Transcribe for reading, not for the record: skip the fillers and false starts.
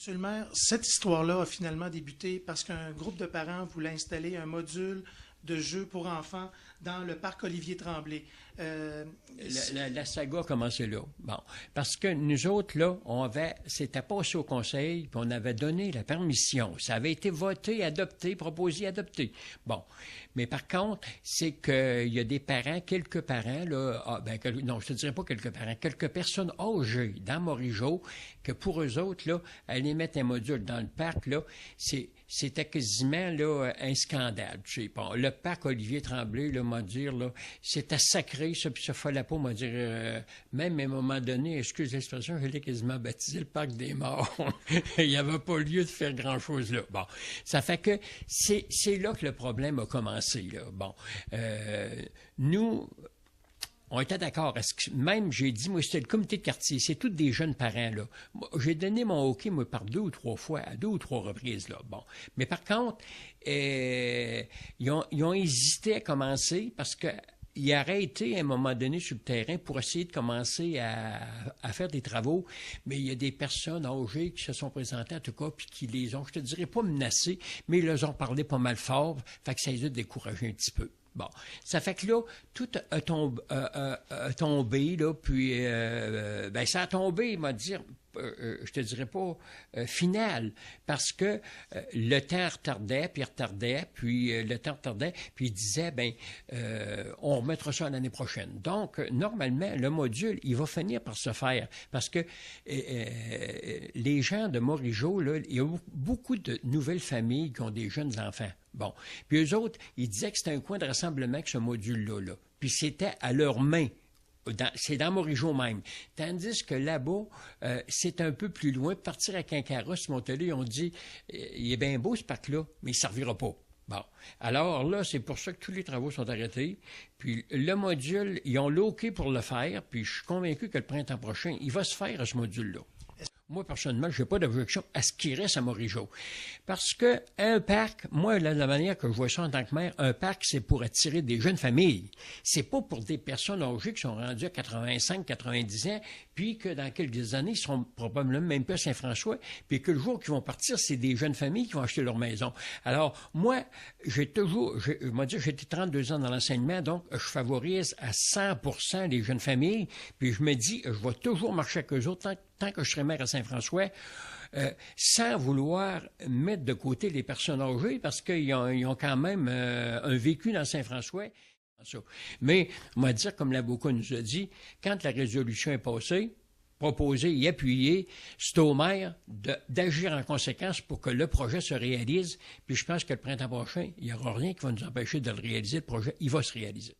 Monsieur le maire, cette histoire-là a finalement débuté parce qu'un groupe de parents voulait installer un module de jeu pour enfants dans le parc Olivier Tremblay. La saga a commencé là. Bon. Parce que nous autres, là, c'était passé au conseil, puis on avait donné la permission. Ça avait été voté, adopté, proposé, adopté. Bon. Mais par contre, c'est qu'il y a des parents, quelques parents, là, non, je te dirais pas quelques parents, quelques personnes âgées dans Morigeau, que pour eux autres, là, aller mettre un module dans le parc, là, c'était quasiment, là, un scandale. Tu sais. Bon, le parc Olivier Tremblay, là, m'a dire, là, c'était sacré, ça, puis ça fallait pas, m'a dire, même à un moment donné, excuse l'expression, je l'ai quasiment baptisé le parc des morts. Il n'y avait pas lieu de faire grand-chose là. Bon. Ça fait que c'est là que le problème a commencé, là. Bon. Nous, on était d'accord. Même, j'ai dit, moi, c'était le comité de quartier. C'est tous des jeunes parents, là. J'ai donné mon hockey, moi, par 2 ou 3 fois, à 2 ou 3 reprises, là. Bon. Mais par contre, ils ont hésité à commencer parce que il aurait été, à un moment donné, sur le terrain pour essayer de commencer à faire des travaux, mais il y a des personnes âgées qui se sont présentées, en tout cas, puis qui les ont, je te dirais pas menacées, mais ils leur ont parlé pas mal fort, fait que ça les a découragés un petit peu. Bon, ça fait que là, tout a tombé, là, puis ça a tombé, il m'a dit, je te dirais pas final, parce que le temps retardait, puis le temps retardait, puis il disait, on remettra ça l'année prochaine. Donc, normalement, le module, il va finir par se faire, parce que les gens de Morigeau, là, il y a beaucoup de nouvelles familles qui ont des jeunes enfants. Bon. Puis eux autres, ils disaient que c'était un coin de rassemblement que ce module-là, là. Puis c'était à leurs mains. C'est dans Morigeau même. Tandis que là-bas, c'est un peu plus loin. Partir avec un carrosse, monter là, ils ont dit, il est bien beau ce parc-là, mais il ne servira pas. Bon. Alors là, c'est pour ça que tous les travaux sont arrêtés. Puis le module, ils ont loqué pour le faire, puis je suis convaincu que le printemps prochain, il va se faire ce module-là. Moi, personnellement, je n'ai pas d'objection à ce qui reste à Morigeau. Parce que un parc, moi, la manière que je vois ça en tant que maire, un parc, c'est pour attirer des jeunes familles. C'est pas pour des personnes âgées qui sont rendues à 85, 90 ans, puis que dans quelques années, ils seront probablement même pas à Saint-François, puis que le jour qu'ils vont partir, c'est des jeunes familles qui vont acheter leur maison. Alors, moi, j'ai été 32 ans dans l'enseignement, donc je favorise à 100% les jeunes familles, puis je me dis, je vais toujours marcher avec eux autres tant que je serai maire à Saint-François, sans vouloir mettre de côté les personnes âgées, parce qu'ils ont quand même un vécu dans Saint-François. Mais, on va dire, comme l'avocat nous a dit, quand la résolution est passée, proposer et appuyer, c'est au maire d'agir en conséquence pour que le projet se réalise. Puis je pense que le printemps prochain, il n'y aura rien qui va nous empêcher de le réaliser. Le projet, il va se réaliser.